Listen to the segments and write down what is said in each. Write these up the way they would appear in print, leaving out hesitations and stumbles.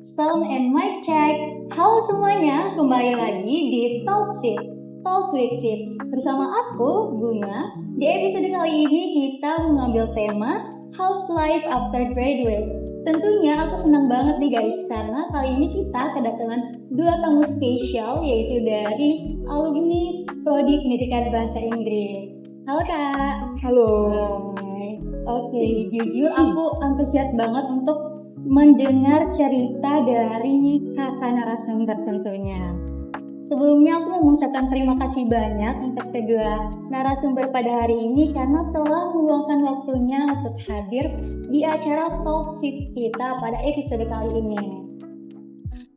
Sound and mic check. Halo semuanya, kembali lagi di Talk with Seeds. Bersama aku, Bunga. Di episode kali ini kita mengambil tema House Life After Graduate. Tentunya aku senang banget nih guys, karena kali ini kita kedatangan dua tamu spesial, yaitu dari alumni Prodi Pendidikan Bahasa Inggris. Halo Kak. Halo. Oke, jujur aku antusias banget untuk mendengar cerita dari kakak narasumber tentunya. Sebelumnya aku mau mengucapkan terima kasih banyak untuk kedua narasumber pada hari ini karena telah meluangkan waktunya untuk hadir di acara Talk Seeds kita pada episode kali ini.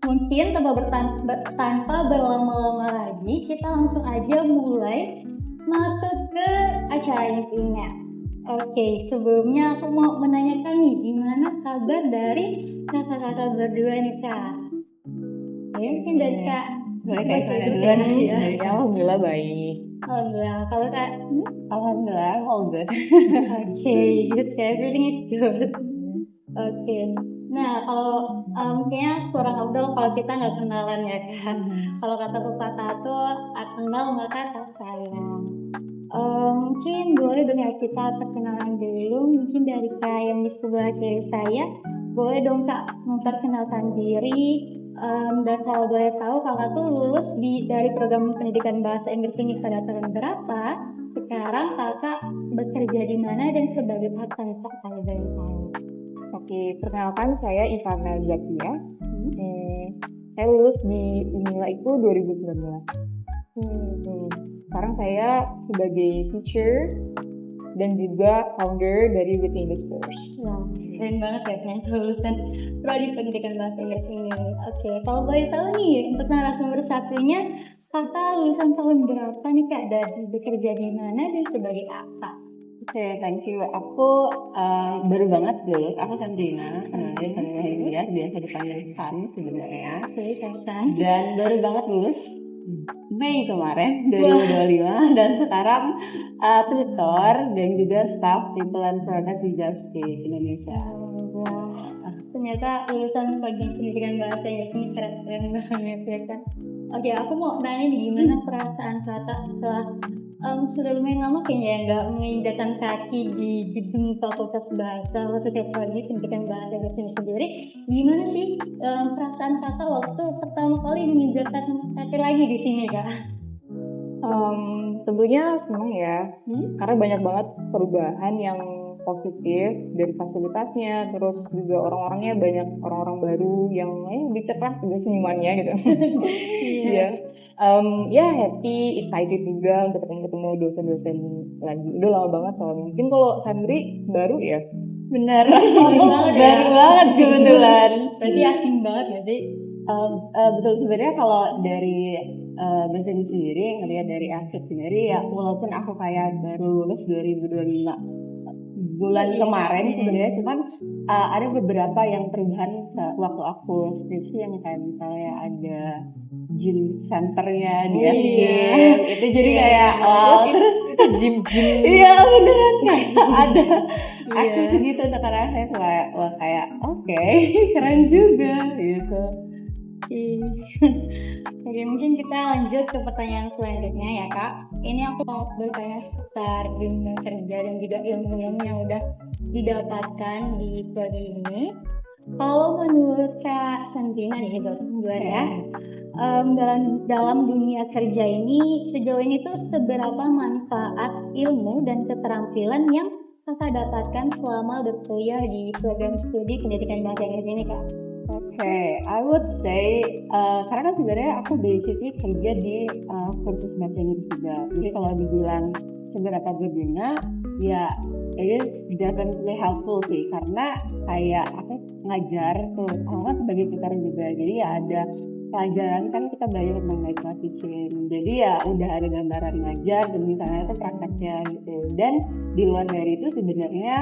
Mungkin tanpa berlama-lama lagi, kita langsung aja mulai masuk ke acara intinya. Oke, sebelumnya aku mau menanyakan nih, gimana kabar dari kakak-kakak berdua nih Kak? Ya, mungkin dari Kak. Baik duluan ya. Alhamdulillah baik. Alhamdulillah. Kalau Kak? Alhamdulillah all good. Oke, good. Everything is good. Oke. Nah, kalau kayaknya kurang abdul kalau kita nggak kenalan ya Kak. Kalau kata pepatah tuh, kenal maka tak sayang. Mungkin boleh dengan kita perkenalan dulu. Mungkin dari Kak yang di sebelah kiri saya, boleh dong Kak memperkenalkan diri. Dan kalau boleh tahu Kakak tuh lulus dari program pendidikan bahasa Inggris ini pada tahun berapa? Sekarang Kakak bekerja di mana dan sebagai apa Kak kalau boleh tahu? Oke, perkenalkan saya Ivana Zakia. Saya lulus di Unila itu 2019. Sekarang saya sebagai teacher dan juga founder dari With Investors. Wah, keren banget ya kan lulusan Prodi Pendidikan Bahasa Inggris ini. Oke, kalau boleh tahu nih untuk narasumber satunya, Kakak lulusan tahun berapa nih Kak? Dan bekerja di mana dan sebagai apa? Oke, thank you. Aku baru banget lulus. Aku Sandrina, sebenarnya biasa dipanggil San sebenarnya. San. Dan baru banget lulus Mei kemarin 2025 dan sekarang tutor dan juga staff people and product di Justgate Indonesia. Ternyata lulusan Prodi Pendidikan Bahasa Inggris ini keren-keren banget ya kan. Oke, aku mau nanya nih, gimana perasaan Kakak setelah sudah lumayan lama kayaknya nggak menginjakkan kaki di gedung Fakultas Bahasa khususnya Prodi Pendidikan Bahasa Inggris ini sendiri. Gimana sih perasaan Kakak waktu pertama kali menginjakkan kaki lagi di sini Kak? Tentunya senang ya, karena banyak banget perubahan yang positif dari fasilitasnya, terus juga orang-orangnya banyak orang-orang baru yang lebih cerah dari senyumannya gitu. Ya happy, excited juga untuk ketemu dosen-dosen lagi. Udah lama banget soalnya. Mungkin kalau Sandri baru ya. Benar. Baru banget kebetulan. Berarti asing banget berarti. Betul, sebenarnya kalau dari dosen sendiri ngelihat dari akhir sendiri ya, walaupun aku kayak baru lulus 2025 bulan kemarin sebenarnya, cuman ada beberapa yang perubahan waktu aku skripsi yang kayak misalnya ada gym centernya di FGM itu jadi kayak terus itu gym iya beneran ada aku segitu karena saya kayak oke, keren juga gitu. Oke, mungkin kita lanjut ke pertanyaan selanjutnya ya Kak. Ini aku mau bertanya seputar dunia kerja dan juga ilmu yang udah didapatkan di prodi ini. Kalau menurut Kak Santina nih ya, dalam dunia kerja ini sejauh ini tuh seberapa manfaat ilmu dan keterampilan yang Kakak dapatkan selama berkuliah di program studi pendidikan bahasa Inggris ini Kak? Okay, I would say karena kan sebenarnya aku basically kerja di kursus bahasa Inggris juga. Jadi kalau dibilang seberapa berguna, ya it is definitely helpful sih. Karena kayak aku ngajar tuh, aku kan sebagai tutor juga. Jadi ya ada pelajaran kan kita belajar tentang medical teaching. Jadi ya udah ada gambaran ngajar dan misalnya itu prakteknya gitu. Dan di luar dari itu sebenarnya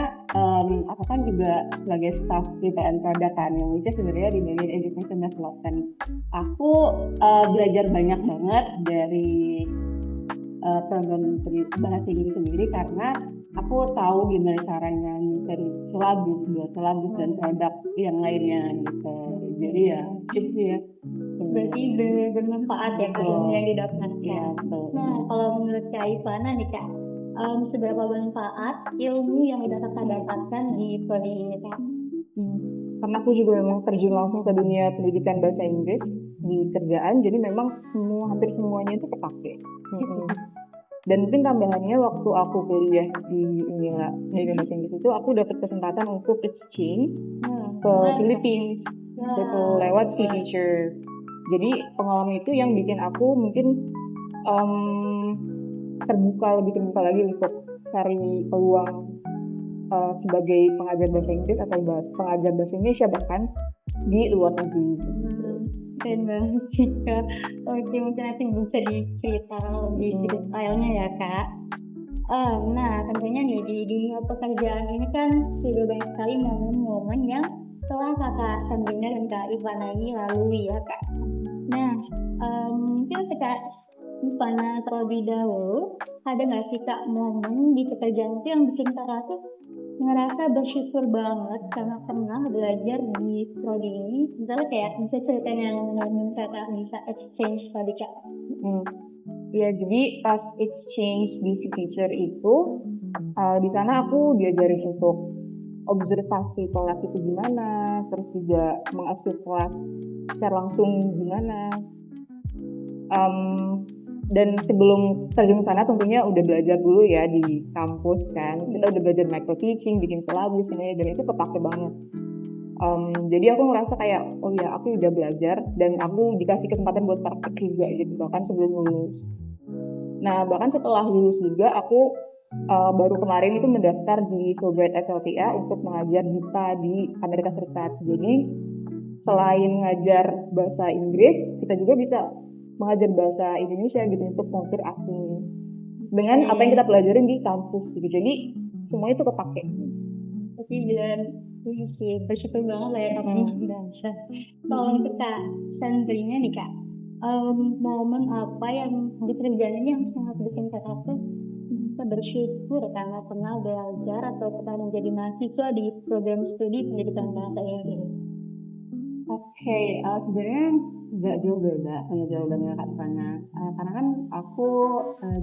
aku kan juga sebagai staff people and product kan, yang which sebenarnya di bagian education development. Aku belajar banyak banget dari program bahasa Inggris sendiri karena aku tahu gimana caranya dari syllabus dan produk yang lainnya gitu. Jadi ya gitu ya. Berarti bermanfaat ya ilmu yang didapatkan. Iya, betul. Nah, kalau menurut Kak Ivana nih Kak, seberapa bermanfaat ilmu yang didapatkan di prodi ini Kak? Karena aku juga memang terjun langsung ke dunia pendidikan bahasa Inggris di kerjaan, jadi memang hampir semuanya itu kepake. Dan mungkin tambahannya waktu aku kuliah di Unila pendidikan bahasa Inggris itu aku dapat kesempatan untuk exchange ke Philippines gitu lewat Sea Teacher. Jadi pengalaman itu yang bikin aku mungkin lebih terbuka lagi untuk cari peluang sebagai pengajar bahasa Inggris atau pengajar bahasa Indonesia bahkan di luar negeri. Keren banget sih Kak. Oke, mungkin nanti bisa diceritakan lebih detailnya ya Kak. Nah, tentunya nih di dunia pekerjaan ini kan sudah banyak sekali momen-momen yang telah Kakak Sandrina dan Kak Ivana ini lalui ya Kak. Nah, mungkin Kak Ivana terlebih dahulu, ada nggak sih Kak momen di pekerjaan itu yang bikin Kakak tuh ngerasa bersyukur banget karena pernah belajar di prodi ini? Misalnya kayak bisa ceritain yang momen Kakak bisa exchange tadi Kak. Ya, jadi pas exchange di Sea Teacher itu di sana aku diajarin untuk observasi kelas itu gimana, terus juga mengassist kelas secara langsung gimana. Dan sebelum terjun sana tentunya udah belajar dulu ya di kampus kan. Kita udah belajar micro teaching, bikin syllabus ini, dan itu kepake banget. Jadi aku ngerasa kayak, oh ya aku udah belajar dan aku dikasih kesempatan buat praktek juga gitu, bahkan sebelum lulus. Nah bahkan setelah lulus juga aku baru kemarin itu mendaftar di Fulbright FLTA untuk mengajar DIPA di Amerika Serikat. Jadi selain ngajar bahasa Inggris, kita juga bisa mengajar bahasa Indonesia gitu untuk pengukir asing dengan apa yang kita pelajarin di kampus gitu. Jadi semua itu kepake. Tapi dan ini sih bersyukur banget lah ya Kak Dansha. Kalau untuk Kak Sandrina nih Kak, momen apa yang di kerjaan ini yang sangat bikin Kakak tuh bisa bersyukur karena pernah belajar atau pernah menjadi mahasiswa di program studi pendidikan bahasa Inggris? Oke, sebenarnya nggak jauh beda sama jawabannya Kak Ivana. Karena kan aku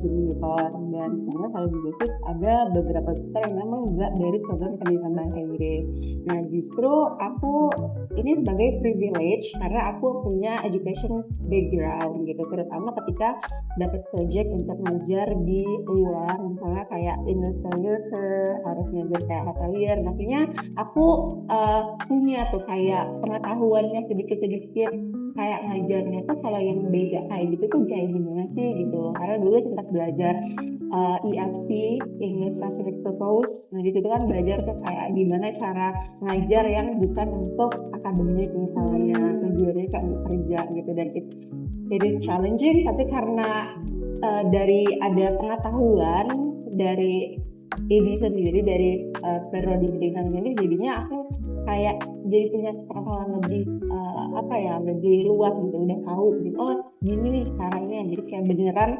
jadi tutor dan sebenarnya kalau di basic ada beberapa tutor yang memang nggak dari program pendidikan bahasa Inggris. Nah justru aku ini sebagai privilege karena aku punya education background gitu, terutama ketika dapat project untuk ngajar di luar, misalnya kayak English literature, harus ngajar kayak hotelier. Maksudnya aku punya tuh kayak pengetahuannya sedikit-sedikit kayak ngajarnya tuh kalau yang beda kayak gitu tuh kayak gimana sih gitu. Karena dulu sempat belajar ESP, English Pacific Purpose. Nah di situ kan belajar tuh kayak gimana cara ngajar yang bukan untuk akademik misalnya, tujuannya kayak untuk kerja gitu. Dan it is challenging, tapi karena dari ada pengetahuan dari ini sendiri dari prodi pendidikan ini, jadinya aku kayak jadi punya pengetahuan lebih lebih luas gitu, udah tahu gitu, oh gini nih caranya. Jadi kayak beneran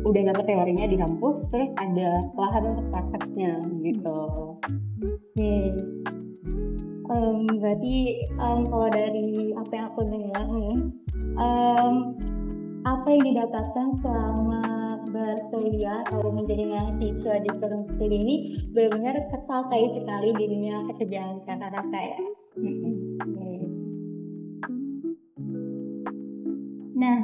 udah dapet teorinya di kampus, terus ada lahan untuk prakteknya gitu. Berarti kalau dari apa yang aku dengar nih, apa yang didapatkan selama berkuliah atau menjadi mahasiswa di program studi ini benar-benar terpakai sekali di dunia pekerjaan kakak ya. Nah,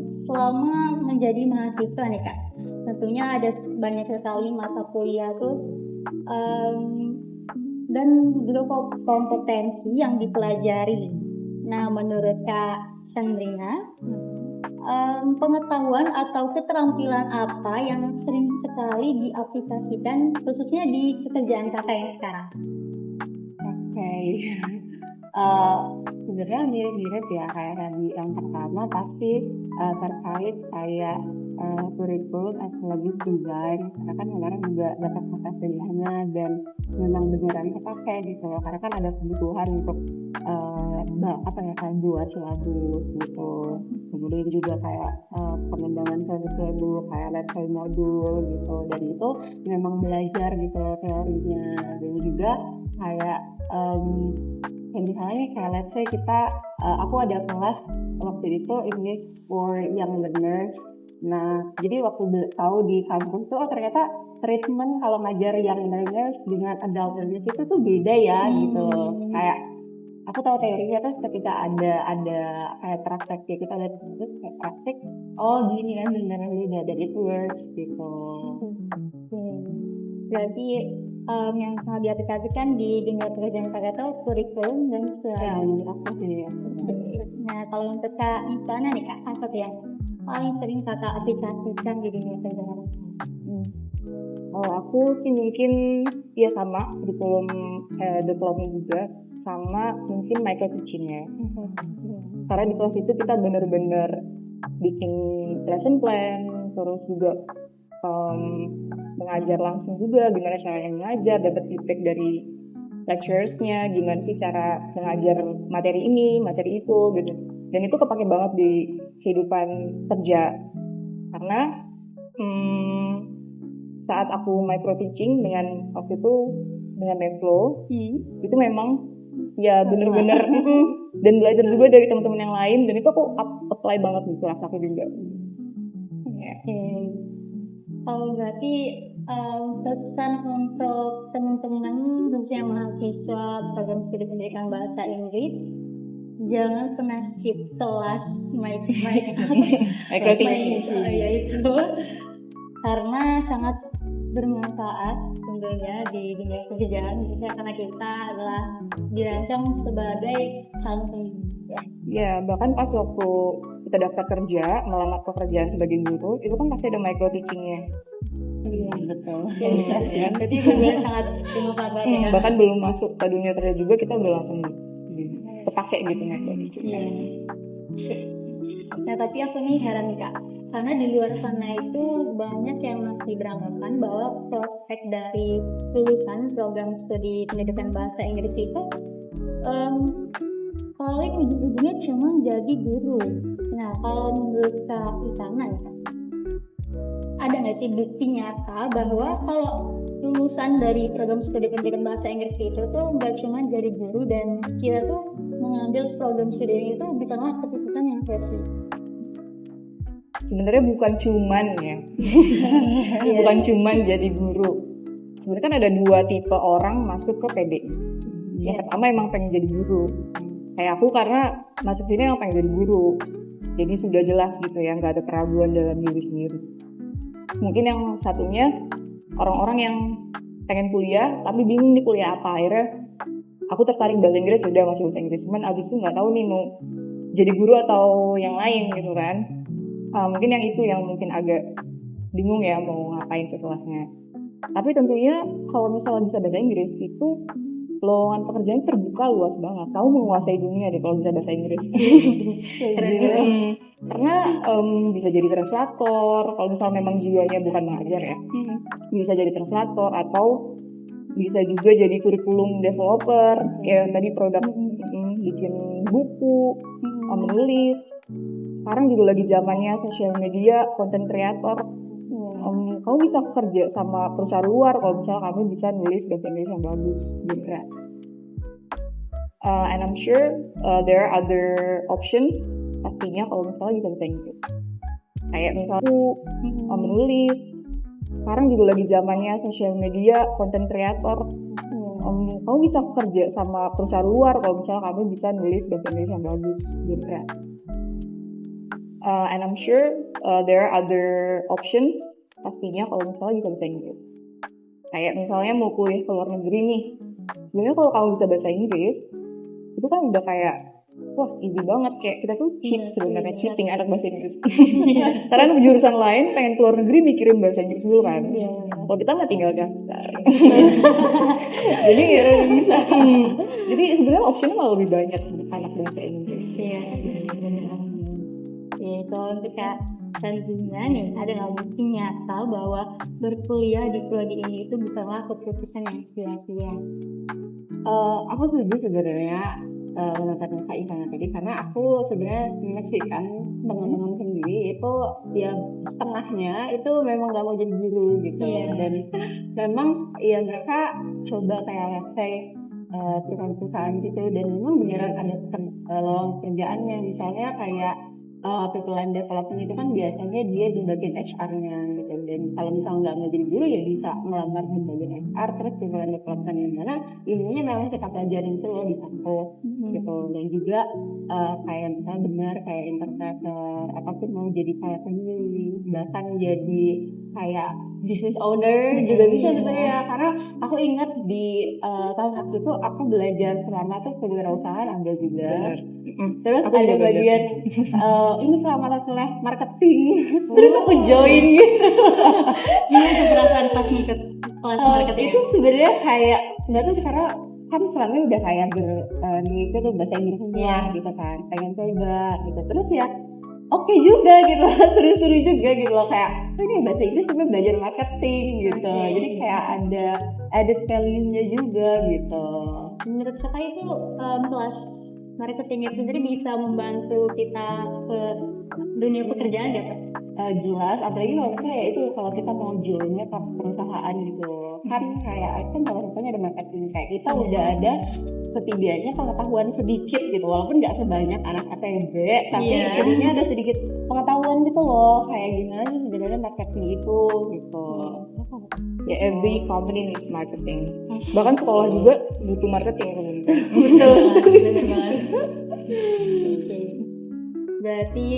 selama menjadi mahasiswa nih Kak, tentunya ada banyak sekali mata kuliah tuh dan juga kompetensi yang dipelajari. Nah, menurut Kak Sandrina, pengetahuan atau keterampilan apa yang sering sekali diaplikasikan khususnya di pekerjaan kakak yang sekarang? Sebenarnya mirip-mirip ya kayak tadi. Yang pertama pasti terkait kayak kurikulum atau lebih desain, karena kan kemarin juga dapat kertas pilihannya dan memang beneran kepake gitu, karena kan ada kebutuhan untuk kayak buat syllabus gitu. Kemudian juga kayak pengembangan produk kayak let's say modul gitu, dan itu memang belajar gitu teorinya. Dan juga kayak misalnya kayak let's say kita aku ada kelas waktu itu English for young learners. Nah jadi waktu tahu di kampus tuh ternyata treatment kalau ngajar young learners dengan adult learners itu tuh beda ya gitu. Kayak aku tahu teorinya terus ketika ada kayak praktek ya kita lihat terus kayak praktek oh gini kan beneran beda dan it works gitu. Berarti yang sangat diaplikasikan di dunia pekerjaan Kak itu kurikulum dan Ya. Nah kalau untuk Kak Ivana nih Kak, apa tuh yang paling sering Kakak aplikasikan di dunia pekerjaan Kalau aku sih mungkin ya sama kurikulum development juga, sama mungkin micro teaching-nya. Karena di kelas itu kita benar-benar bikin lesson plan, terus juga mengajar langsung juga gimana caranya mengajar, dapat feedback dari lecturers-nya, gimana sih cara mengajar materi ini, materi itu gitu. Dan itu kepake banget di kehidupan kerja. Karena saat aku micro teaching dengan waktu itu dengan Menflow, itu memang ya bener-bener dan belajar juga dari teman-teman yang lain, dan itu aku apply banget di kelas aku juga. Kalau berarti pesan untuk teman-teman khususnya mahasiswa program studi pendidikan bahasa Inggris, jangan pernah skip kelas micro teaching yaitu karena sangat bermanfaat tentunya di dunia pekerjaan, khususnya karena kita adalah dirancang sebagai calon pembina. Ya, bahkan pas waktu kita daftar kerja, melamar pekerjaan sebagai guru, itu kan pasti ada micro teaching-nya. Iya, betul. Ya, jadi benar sangat bermanfaat banget. Bahkan belum masuk ke dunia kerja juga kita udah langsung kepake gitu micro teaching. Nah, tapi aku nih heran nih Kak, karena di luar sana itu banyak yang masih beranggapan bahwa prospek dari lulusan program studi pendidikan bahasa Inggris itu paling ujung-ujungnya cuma jadi guru. Nah, kalau menurut Kak Ivana ya, ada nggak sih bukti nyata bahwa kalau lulusan dari program studi pendidikan bahasa Inggris itu tuh nggak cuma jadi guru, dan kita tuh mengambil program studi itu bukanlah keputusan yang sia-sia? Sebenarnya bukan cuman ya, bukan cuman jadi guru. Sebenarnya kan ada dua tipe orang masuk ke PD. Yang pertama emang pengen jadi guru. Kayak aku karena masuk sini emang pengen jadi guru. Jadi sudah jelas gitu ya, nggak ada keraguan dalam diri sendiri. Mungkin yang satunya orang-orang yang pengen kuliah tapi bingung nih kuliah apa. Akhirnya aku tertarik bahasa Inggris, sudah masuk bahasa Inggris. Cuman abis itu nggak tahu nih mau jadi guru atau yang lain gitu kan. Mungkin yang itu yang mungkin agak bingung ya mau ngapain setelahnya. Tapi tentunya kalau misalnya bisa bahasa Inggris itu lowongan pekerjaan terbuka luas banget. Kamu menguasai dunia deh kalau bisa bahasa Inggris. Karena bisa jadi translator. Kalau misalnya memang jiwanya bukan mengajar ya, bisa jadi translator atau bisa juga jadi kurikulum developer. Ya tadi produk bikin buku, menulis. Sekarang juga lagi zamannya sosial media, content creator. Kamu bisa kerja sama perusahaan luar kalau misalnya kamu bisa nulis bahasa Inggris yang bagus gitu. And I'm sure there are other options pastinya kalau misalnya bisa bahasa Inggris. Kayak misalnya aku menulis. Sekarang juga lagi zamannya sosial media, content creator. Kamu bisa kerja sama perusahaan luar kalau misalnya kamu bisa nulis bahasa Inggris yang bagus gitu. And I'm sure there are other options pastinya kalau misalnya bisa bahasa Inggris. Kayak misalnya mau kuliah ke luar negeri nih. Sebenarnya kalau kamu bisa bahasa Inggris, itu kan udah kayak wah easy banget, kayak kita tuh cheat sebenarnya, cheating anak bahasa Inggris. Karena untuk jurusan lain pengen keluar negeri mikirin bahasa Inggris dulu kan. Kalau kita mah tinggal daftar. Jadi ya bisa. Jadi sebenarnya optionnya malah lebih banyak untuk anak bahasa Inggris. Kalau kita selanjutnya nih, ada nggak bukti nyata bahwa berkuliah di prodi ini itu bukanlah keputusan yang sia-sia? Aku setuju sebenarnya menurut Kak Ivana tadi, karena aku sebenarnya menyaksikan teman-teman sendiri itu ya setengahnya itu memang gak mau jadi guru gitu. Dan memang ya mereka coba kayak let's say perusahaan-perusahaan gitu, dan memang beneran ada lowongan kerjaannya. Misalnya kayak people and development itu kan biasanya dia di bagian HR-nya gitu, dan kalau misalnya nggak jadi guru ya bisa melamar di bagian HR. Terus people and development yang mana ilmunya memang kita pelajarin itu loh di kampus gitu. Dan juga kayak misalnya benar kayak interpreter apapun, mau jadi kayak penulis, bahkan jadi kayak business owner juga bisa sebenarnya. Karena aku ingat di tahun waktu itu aku belajar selama tuh kewirausahaan ada juga. Terus Aku ada juga bagian ini selama kelas marketing. Terus aku join gitu. Gimana tuh perasaan pas ngikut kelas marketing? Itu sebenarnya kayak nggak tahu, sekarang kan selama udah kayak itu tuh bahasa Inggrisnya gitu kan, pengen coba gitu. Terus ya oke juga gitu, seru-seru juga gitu loh, kayak ini bahasa Inggris tapi belajar marketing gitu. Jadi kayak ada added value-nya juga gitu. Menurut kakak itu kelas marketing itu sendiri bisa membantu kita ke dunia pekerjaan gak? Jelas, apalagi kalau misalnya ya itu kalau kita mau joinnya ke perusahaan gitu kan, kayak kan salah satunya ada marketing, kayak kita udah ada setidaknya pengetahuan sedikit gitu, walaupun nggak sebanyak anak ATB, tapi jadinya ada sedikit pengetahuan gitu loh, kayak gimana sih sebenarnya marketing itu gitu. Ya, every company needs marketing. Bahkan sekolah juga butuh marketing. Betul, benar banget. Berarti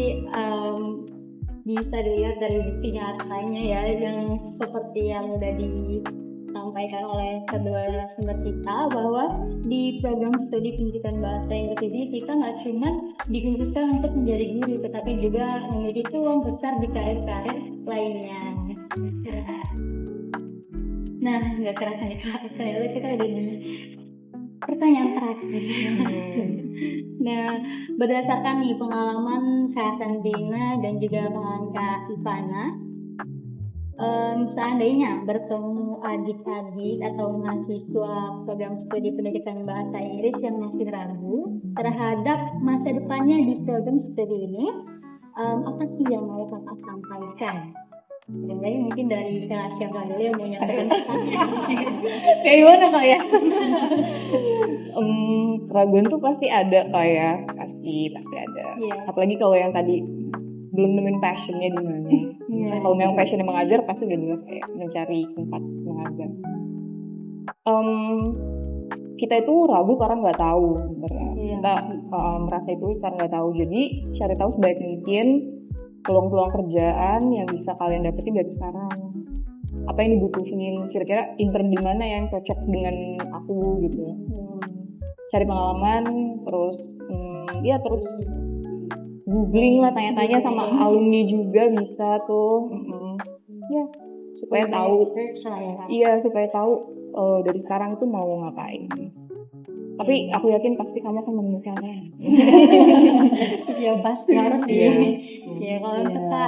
bisa dilihat dari bukti nyatanya ya, yang seperti yang udah disampaikan oleh kedua narasumber kita, bahwa di program studi pendidikan bahasa Inggris ini kita nggak cuma dikhususkan untuk menjadi guru, tetapi juga memiliki peluang besar di karir-karir lainnya. Nah, nggak kerasa nih Kak, ternyata kita udah di pertanyaan terakhir. Nah, berdasarkan nih pengalaman Kak Santina dan juga pengalaman Kak Ivana, seandainya bertemu adik-adik atau mahasiswa program studi pendidikan bahasa Inggris yang masih ragu terhadap masa depannya di program studi ini, apa sih yang mau Kakak sampaikan? Jadi mungkin dari Kak siapa dulu yang mau nyatakan Kayak gimana Kak ya? Keraguan tuh pasti ada Kak ya, pasti ada. Apalagi kalau yang tadi belum nemuin passionnya di mana. Kalau memang passionnya mengajar, pasti udah jelas kayak mencari tempat mengajar. Kita itu ragu karena nggak tahu sebenarnya. Kita merasa itu karena nggak tahu. Jadi cari tahu sebaik mungkin peluang-peluang kerjaan yang bisa kalian dapetin dari sekarang. Apa yang dibutuhin, kira-kira intern di mana yang cocok dengan aku gitu. Cari pengalaman, terus terus googling lah, tanya-tanya sama alumni juga bisa tuh. Supaya tahu. Iya, supaya tahu dari sekarang itu mau ngapain. Tapi aku yakin pasti kamu akan menemukannya. Ya pasti harus ini. Ya kalau kita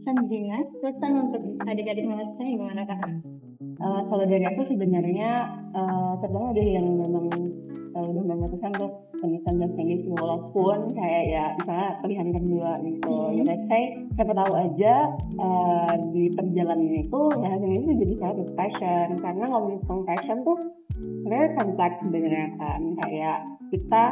Santina, pesan untuk adik-adik mahasiswa gimana Kak? Kalau dari aku sebenarnya terutama ada yang memang udah memutuskan untuk pendidikan bahasa Inggris, walaupun kayak ya misalnya pilihan kedua gitu. Ya let's say siapa tahu aja di perjalanan itu bahasa Inggris itu jadi salah satu passion, karena ngomongin tentang passion tuh sebenarnya kompleks sebenarnya kan, kayak kita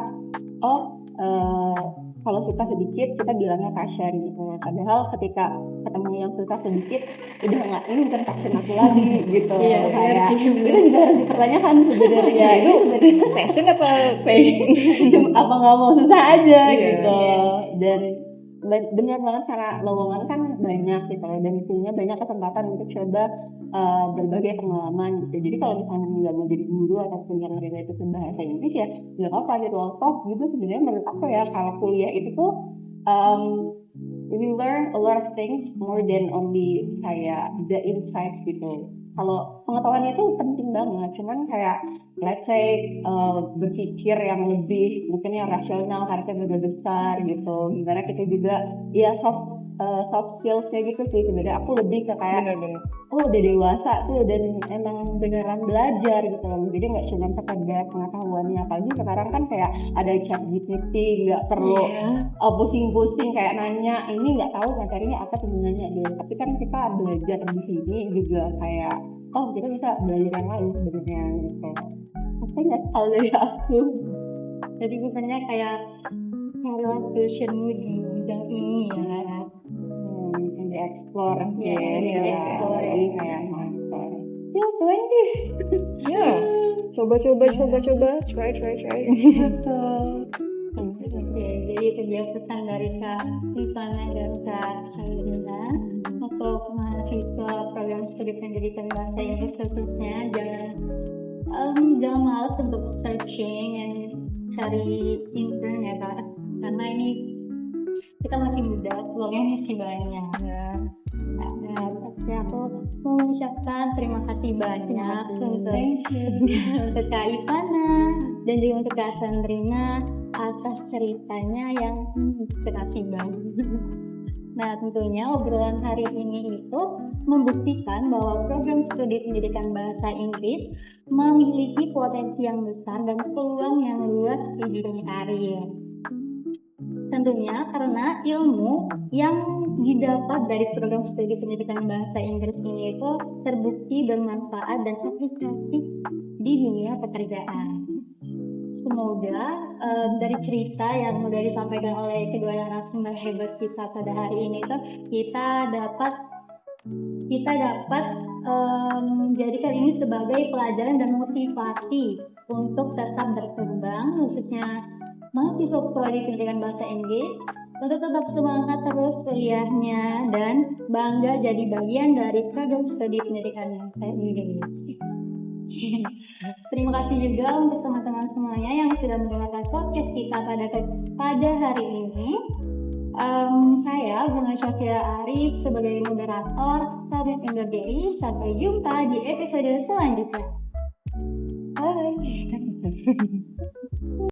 kalau suka sedikit kita bilangnya passion gitu, padahal ketika ketemu yang suka sedikit udah nggak, ini bukan passion aku lagi gitu. Kayak itu juga harus dipertanyakan sebenarnya, itu sebenarnya passion apa apa nggak mau susah aja gitu. Dan benar banget karena lowongan kan banyak gitu, dan punya banyak kesempatan untuk coba berbagai pengalaman gitu. Jadi kalau misalnya nggak mau jadi guru ataupun yang related ke bahasa Inggris ya nggak apa-apa gitu. Toh gitu sebenarnya menurut aku ya, kalau kuliah itu tuh we learn a lot of things more than only kayak the insights gitu. Kalau pengetahuan itu penting banget, cuman kayak let's say berpikir yang lebih mungkin yang rasional, harusnya lebih besar gitu. Gimana kita juga ya soft skills-nya gitu sih sebenarnya. Aku lebih ke kayak udah dewasa tuh dan emang beneran belajar gitu loh. Jadi nggak cuma sekedar pengetahuannya, apalagi sekarang kan kayak ada ChatGPT, nggak perlu pusing-pusing kayak nanya ini nggak tahu materinya apa, sebenarnya dulu. Tapi kan kita belajar di sini juga kayak kita bisa belajar yang lain sebenarnya gitu. nggak tahu dari aku. Jadi misalnya kayak Career passionmu di bidang ini ya. Yang di-explore sih. Iya, yang di-explore. Jadi kayak nonton. Ya, 20s. Ya, coba, try. Oke, jadi itu dia pesan dari Kak Rifana dan Kak Sandrina untuk mahasiswa program studi pendidikan bahasa Inggris khususnya jangan malas untuk searching dan cari intern ya Kak, karena ini kita masih muda, peluangnya masih banyak. Nah, tapi aku mau mengucapkan terima kasih banyak untuk Kak Ivana dan juga untuk Kak Sandrina atas ceritanya yang inspirasi banget. Nah, tentunya obrolan hari ini itu membuktikan bahwa program studi pendidikan bahasa Inggris memiliki potensi yang besar dan peluang yang luas di dunia hari. Tentunya karena ilmu yang didapat dari program studi pendidikan bahasa Inggris ini itu terbukti bermanfaat dan aplikatif di dunia pekerjaan. Semoga dari cerita yang sudah disampaikan oleh kedua narasumber hebat kita pada hari ini tuh kita dapat menjadikan ini sebagai pelajaran dan motivasi untuk tetap berkembang, khususnya mahasiswa prodi pendidikan bahasa Inggris, untuk tetap semangat terus kuliahnya dan bangga jadi bagian dari program studi pendidikan bahasa Inggris. Terima kasih juga untuk teman-teman semuanya yang sudah mendengarkan podcast kita pada hari ini. Saya Bunga Syafira Arif sebagai moderator pamit undur diri. Sampai jumpa di episode selanjutnya. Bye.